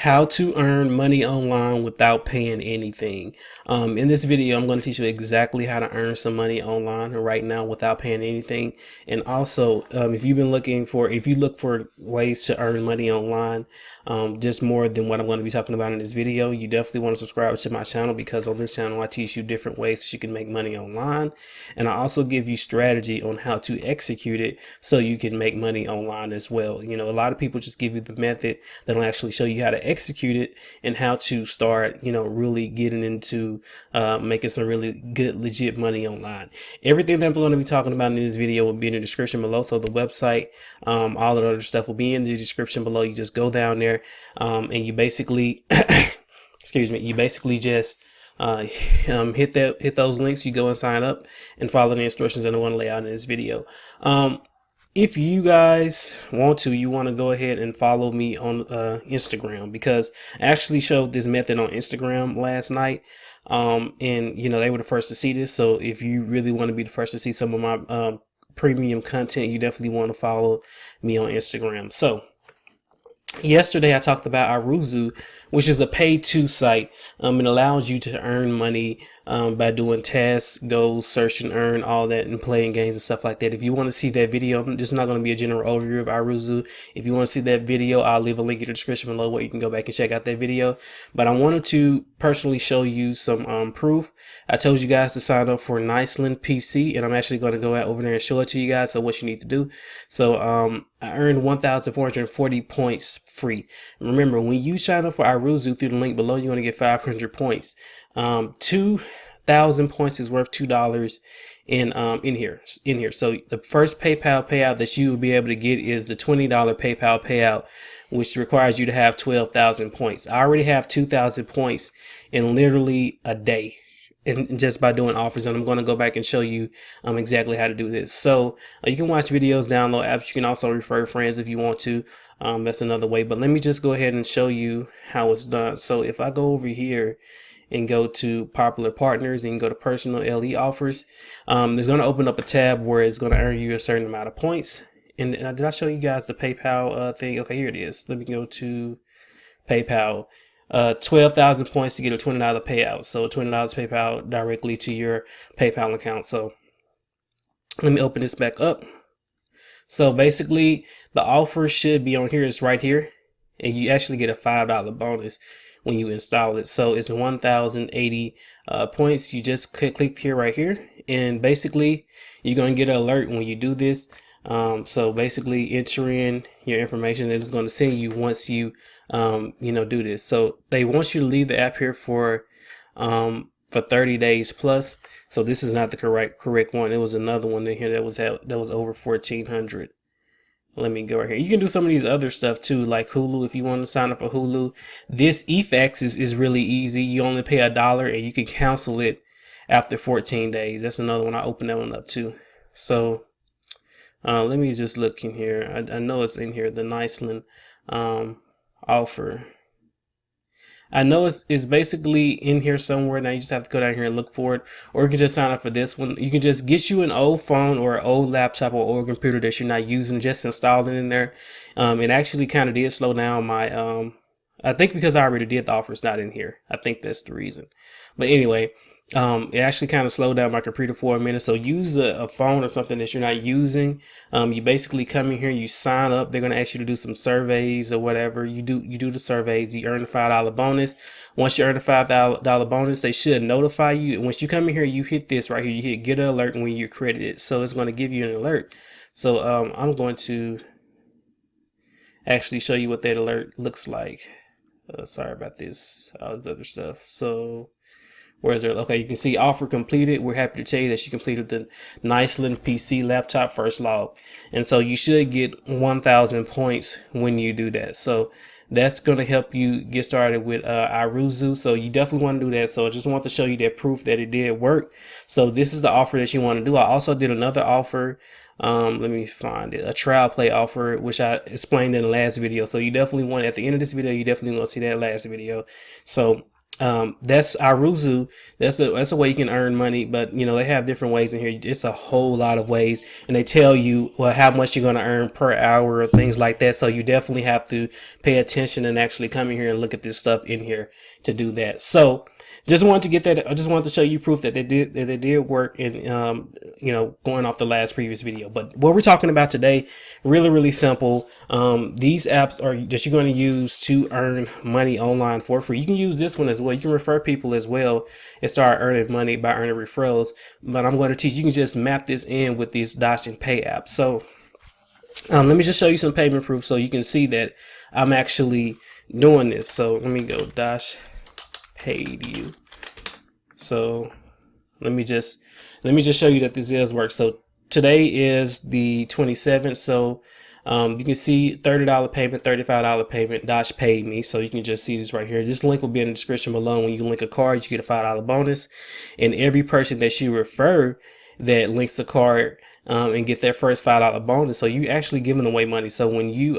How to earn money online without paying anything. In this video, I'm going to teach you exactly how to earn some money online right now without paying anything. And also, if you look for ways to earn money online, just more than what I'm going to be talking about in this video, you definitely want to subscribe to my channel, because on this channel, I teach you different ways that you can make money online. And I also give you strategy on how to execute it so you can make money online as well. You know, a lot of people just give you the method. They don't actually show you how to execute it and how to start, really getting into making some really good, legit money online. Everything that I'm going to be talking about in this video will be in the description below. So the website, all the other stuff will be in the description below. You just go down there and you basically, excuse me, you basically just hit those links. You go and sign up and follow the instructions that I want to lay out in this video. If you guys want to, you want to go ahead and follow me on Instagram, because I actually showed this method on Instagram last night. And they were the first to see this. So if you really want to be the first to see some of my premium content, you definitely want to follow me on Instagram. So yesterday I talked about Aruzu, which is a pay-to site. It allows you to earn money by doing tasks, goals, search and earn, all that, and playing games and stuff like that. If you want to see that video, this is not going to be a general overview of Aruzu. If you want to see that video, I'll leave a link in the description below where you can go back and check out that video. But I wanted to personally show you some proof. I told you guys to sign up for Niceland PC, and I'm actually going to go out over there and show it to you guys. So what you need to do. So I earned 1,440 points free. Remember, when you sign up for Aruzu through the link below, you're going to get 500 points. 2,000 points is worth $2 in here. So the first PayPal payout that you will be able to get is the $20 PayPal payout, which requires you to have 12,000 points. I already have 2,000 points in literally a day, and just by doing offers. And I'm going to go back and show you exactly how to do this. So you can watch videos, download apps. You can also refer friends if you want to. That's another way. But let me just go ahead and show you how it's done. So if I go over here and go to popular partners and go to personal LE offers, there's going to open up a tab where it's going to earn you a certain amount of points. And did I show you guys the PayPal thing? Okay, here it is. Let me go to PayPal. 12,000 points to get a $20 payout. So $20 PayPal directly to your PayPal account. So let me open this back up. So basically the offer should be on here. It's right here, and you actually get a $5 bonus when you install it. So it's 1,080 points. You just click here, right here, and basically you're going to get an alert when you do this. So basically enter in your information, and it's going to send you once you do this. So they want you to leave the app here for 30 days plus. So this is not the correct one. It was another one in here that was over 1,400. Let me go right here. You can do some of these other stuff too, like Hulu. If you want to sign up for Hulu, this eFax is really easy. You only pay $1 and you can cancel it after 14 days. That's another one. I opened that one up too. So let me just look in here. I know it's in here, the Niceland offer. I know it's basically in here somewhere. Now you just have to go down here and look for it, or you can just sign up for this one. You can just get you an old phone or an old laptop or old computer that you're not using, just install it in there. It actually kind of did slow down my I think because I already did the offer, it's not in here. I think that's the reason. But anyway, it actually kind of slowed down my computer for a minute. So use a phone or something that you're not using. You basically come in here, you sign up. They're going to ask you to do some surveys or whatever. You do the surveys, you earn a $5 bonus. Once you earn a $5 bonus, they should notify you. And once you come in here, you hit this right here, you hit get an alert when you're credited. So it's going to give you an alert. So I'm going to actually show you what that alert looks like. Sorry about this, all this other stuff. So where is there? Okay, you can see offer completed. We're happy to tell you that she completed the Niceland PC laptop first log. And so you should get 1,000 points when you do that. So that's going to help you get started with Aruzu. So you definitely want to do that. So I just want to show you that proof that it did work. So this is the offer that you want to do. I also did another offer. Let me find it, a trial play offer, which I explained in the last video. So you definitely want, at the end of this video, you definitely want to see that last video. So That's Aruzu. That's a way you can earn money, but you know they have different ways in here. It's a whole lot of ways, and they tell you well how much you're going to earn per hour or things like that. So you definitely have to pay attention and actually come in here and look at this stuff in here to do that. So just wanted to get that. I just wanted to show you proof that they did work in you know, going off the last previous video. But what we're talking about today, really simple. These apps are that you're going to use to earn money online for free. You can use this one as well. You can refer people as well and start earning money by earning referrals. But I'm going to teach you can just map this in with these Dash and Pay apps. So let me just show you some payment proof so you can see that I'm actually doing this. So let me go Dash paid you. So let me just show you that this does work. So today is the 27th. So you can see $30 payment, $35 payment. Dash paid me. So you can just see this right here. This link will be in the description below. When you link a card, you get a $5 bonus. And every person that you refer that links the card and get their first $5 bonus. So you actually giving away money. So when you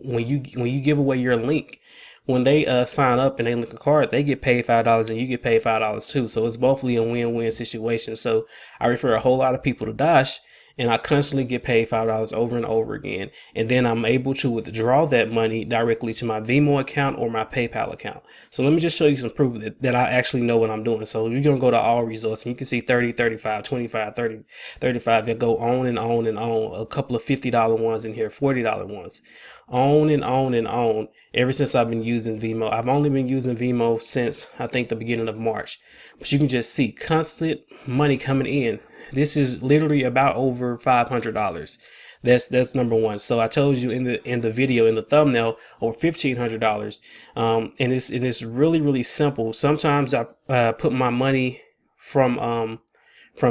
when you give away your link, when they sign up and they link a card, they get paid $5 and you get paid $5 too. So it's bothly a win-win situation. So I refer a whole lot of people to Dash, and I constantly get paid $5 over and over again. And then I'm able to withdraw that money directly to my Venmo account or my PayPal account. So let me just show you some proof that I actually know what I'm doing. So you're going to go to all results and you can see 30, 35, 25, 30, 35. They go on and on and on. A couple of $50 ones in here, $40 ones. On and on and on ever since I've been using Venmo. I've only been using Venmo since I think the beginning of March. But you can just see constant money coming in. This is literally about over $500. That's number one. So I told you in the video, in the thumbnail, over $1,500. And it's really simple. Sometimes I put my money from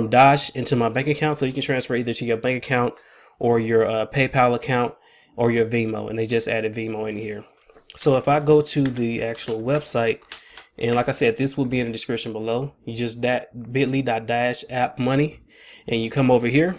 Dash into my bank account, so you can transfer either to your bank account or your PayPal account or your Venmo, and they just added Venmo in here. So if I go to the actual website, and like I said, this will be in the description below. You just bit.ly.dash app money, and you come over here.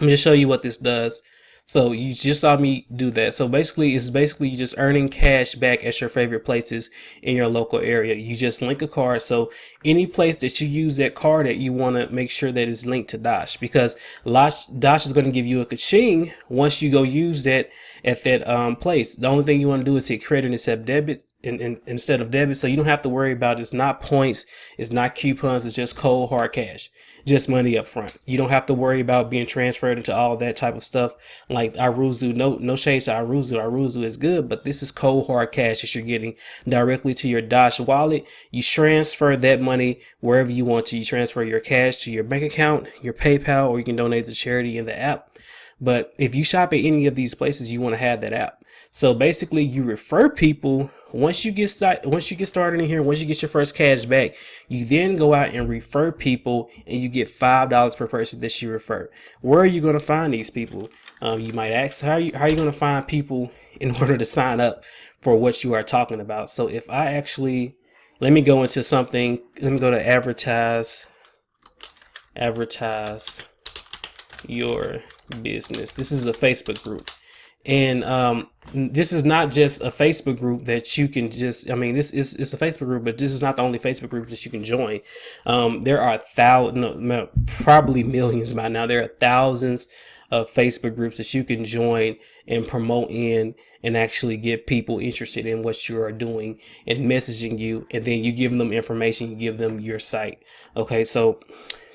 Let me just show you what this does. So you just saw me do that. So basically, it's you just earning cash back at your favorite places in your local area. You just link a card. So any place that you use that card at, you want to make sure that it's linked to Dash, because Dash is going to give you a ka-ching once you go use that at that place. The only thing you want to do is hit credit instead of debit, instead of debit. So you don't have to worry about it's not points, it's not coupons, it's just cold hard cash. Just money up front. You don't have to worry about being transferred into all that type of stuff like Aruzu. No shades to Aruzu. Aruzu is good, but this is cold hard cash that you're getting directly to your Dash wallet. You transfer that money wherever you want to. You transfer your cash to your bank account, your PayPal, or you can donate to charity in the app. But if you shop at any of these places, you want to have that app. So basically, you refer people. Once you get started in here, once you get your first cash back, you then go out and refer people, and you get $5 per person that you refer. Where are you going to find these people? You might ask, how are you going to find people in order to sign up for what you are talking about? So if I actually, let me go into something. Let me go to advertise your business. This is a Facebook group. And this is not just a Facebook group that you can just, I mean, it's a Facebook group, but this is not the only Facebook group that you can join. There are probably millions by now. There are thousands of Facebook groups that you can join and promote in and actually get people interested in what you are doing and messaging you. And then you give them information, you give them your site. Okay, so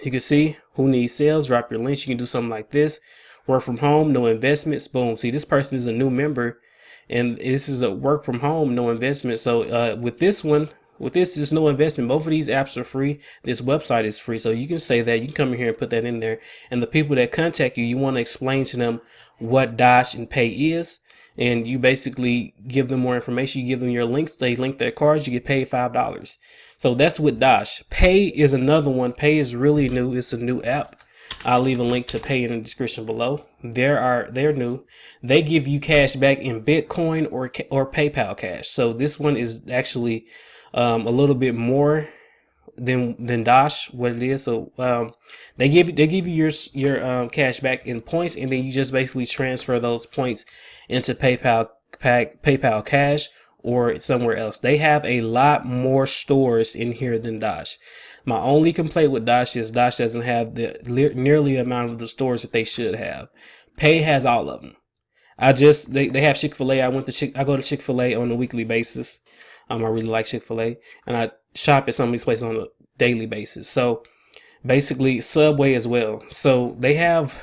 you can see who needs sales, drop your links. You can do something like this. Work from home, no investments, boom. See, this person is a new member, and this is a work from home, no investment. So with this one, there's no investment. Both of these apps are free. This website is free. So you can say that. You can come in here and put that in there. And the people that contact you, you want to explain to them what Dash and Pay is. And you basically give them more information. You give them your links. They link their cards. You get paid $5. So that's with Dash. Pay is another one. Pay is really new. It's a new app. I'll leave a link to Pay in the description below. They're new. They give you cash back in Bitcoin or PayPal cash. So this one is actually a little bit more than Dash, what it is. So they give you your cash back in points, and then you just basically transfer those points into PayPal cash or somewhere else. They have a lot more stores in here than Dash. My only complaint with Dash is Dash doesn't have the nearly amount of the stores that they should have. Pay has all of them. They have Chick-fil-A. I go to Chick-fil-A on a weekly basis. I really like Chick-fil-A, and I shop at some of these places on a daily basis. So basically Subway as well. So they have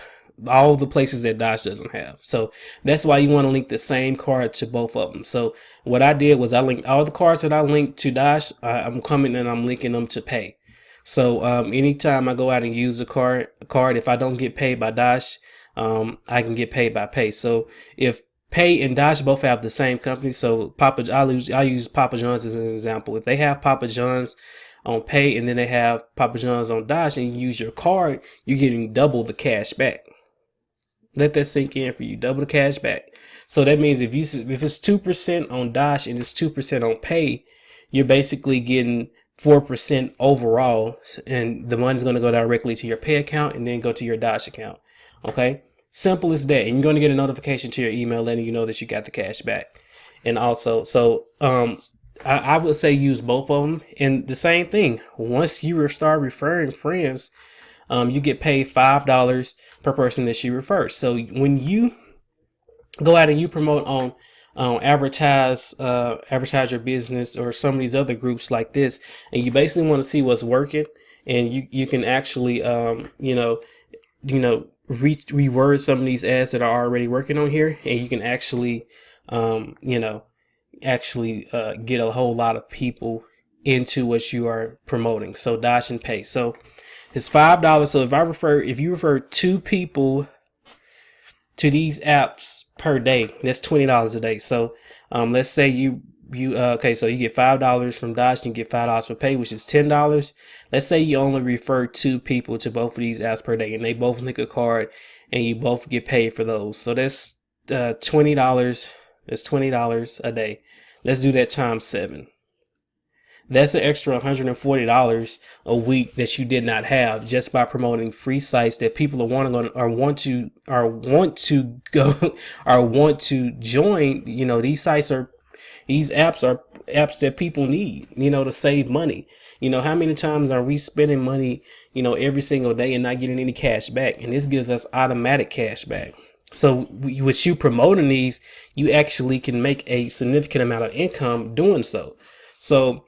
all the places that Dash doesn't have. So that's why you want to link the same card to both of them. So what I did was I linked all the cards that I linked to Dash. I'm coming and I'm linking them to Pay. So anytime I go out and use a card, if I don't get paid by Dash, I can get paid by Pay. So if Pay and Dash both have the same company, so I'll use Papa John's as an example. If they have Papa John's on Pay and then they have Papa John's on Dash and you use your card, you're getting double the cash back. Let that sink in for you. Double the cash back. So that means if it's 2% on Dash and it's 2% on Pay, you're basically getting 4% overall, and the money's going to go directly to your Pay account and then go to your Dash account. Okay, simple as that. And you're going to get a notification to your email letting you know that you got the cash back. And also, so I would say use both of them. And the same thing, once you start referring friends, you get paid $5 per person that you refer. So when you go out and you promote on advertise your business or some of these other groups like this, and you basically want to see what's working, and you can actually reword some of these ads that are already working on here, and you can actually get a whole lot of people into what you are promoting. So Dash and Pay. So it's $5. So if you refer 2 people to these apps per day, that's $20 a day. So let's say so you get $5 from Dash and you get $5 for Pay, which is $10. Let's say you only refer 2 people to both of these apps per day and they both link a card and you both get paid for those. So that's $20. That's $20 a day. Let's do that times 7. That's an extra $140 a week that you did not have just by promoting free sites that people want to join. These apps are apps that people need, to save money. How many times are we spending money, every single day and not getting any cash back? And this gives us automatic cash back. So with you promoting these, you actually can make a significant amount of income doing so. So,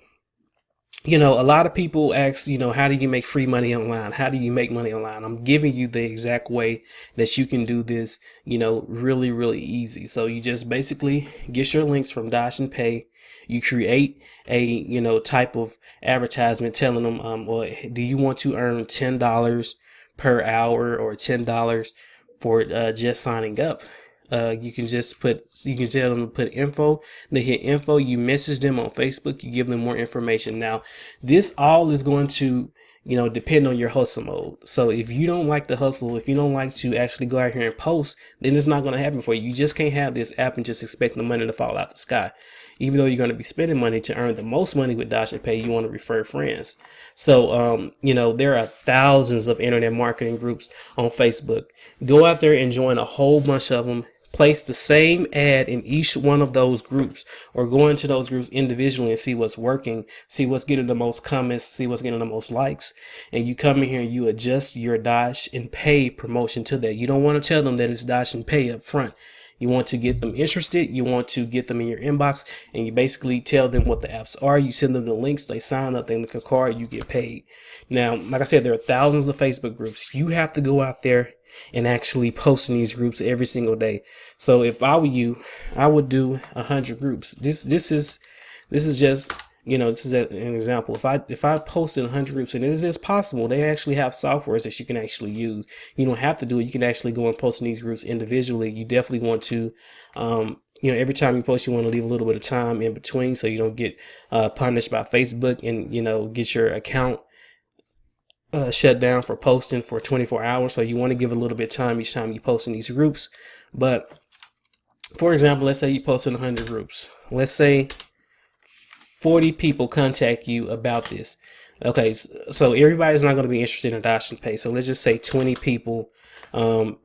a lot of people ask, how do you make free money online? How do you make money online? I'm giving you the exact way that you can do this, really, really easy. So you just basically get your links from Dash and Pay. You create a, type of advertisement telling them, well, do you want to earn $10 per hour or $10 for just signing up? You can tell them to put info. They hit info. You message them on Facebook. You give them more information. Now, this all is going to, depend on your hustle mode. So if you don't like the hustle, if you don't like to actually go out here and post, then it's not going to happen for you. You just can't have this app and just expect the money to fall out the sky. Even though you're going to be spending money to earn the most money with Dash and Pay, you want to refer friends. So, there are thousands of internet marketing groups on Facebook. Go out there and join a whole bunch of them. Place the same ad in each one of those groups, or go into those groups individually and see what's working, see what's getting the most comments, see what's getting the most likes. And you come in here and you adjust your Dash and Pay promotion to that. You don't want to tell them that it's Dash and Pay up front. You want to get them interested. You want to get them in your inbox, and you basically tell them what the apps are. You send them the links. They sign up. They link a card. You get paid. Now, like I said, there are thousands of Facebook groups. You have to go out there and actually post in these groups every single day. So if I were you, I would do 100 groups. This is just, this is an example. If I posted 100 groups, and it is possible, they actually have softwares that you can actually use. You don't have to do it. You can actually go and post in these groups individually. You definitely want to, every time you post, you want to leave a little bit of time in between so you don't get punished by Facebook and, get your account shut down for posting for 24 hours. So you want to give a little bit of time each time you post in these groups. But for example, let's say you post in 100 groups. Let's say 40 people contact you about this. Okay, so everybody's not going to be interested in Dash and Pay. So let's just say 20 people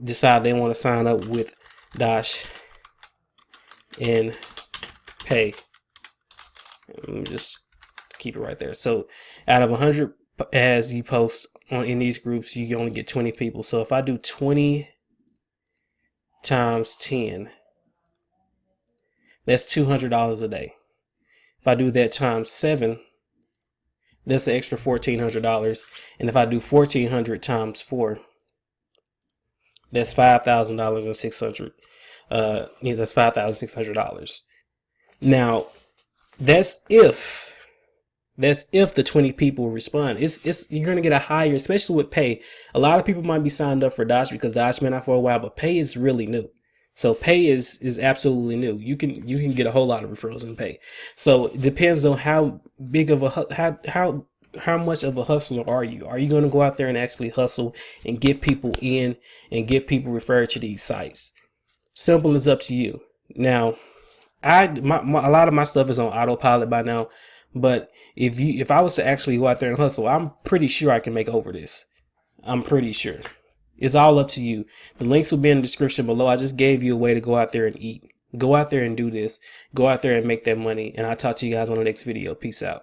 decide they want to sign up with Dash and Pay. Let me just keep it right there. So out of 100 ads you post in these groups, you only get 20 people. So if I do 20 times 10, that's $200 a day. If I do that times 7, that's an extra $1,400. And if I do 1,400 times 4, that's $5,600. That's $5,600. Now, that's if the 20 people respond. It's you're gonna get a higher, especially with pay. A lot of people might be signed up for Dodge because Dodge been out for a while, but pay is really new. So pay is absolutely new. You can get a whole lot of referrals in pay. So it depends on how big of a how much of a hustler are you? Are you going to go out there and actually hustle and get people in and get people referred to these sites? Simple is up to you. Now, a lot of my stuff is on autopilot by now, but if I was to actually go out there and hustle, I'm pretty sure I can make over this. I'm pretty sure. It's all up to you. The links will be in the description below. I just gave you a way to go out there and eat. Go out there and do this. Go out there and make that money. And I'll talk to you guys on the next video. Peace out.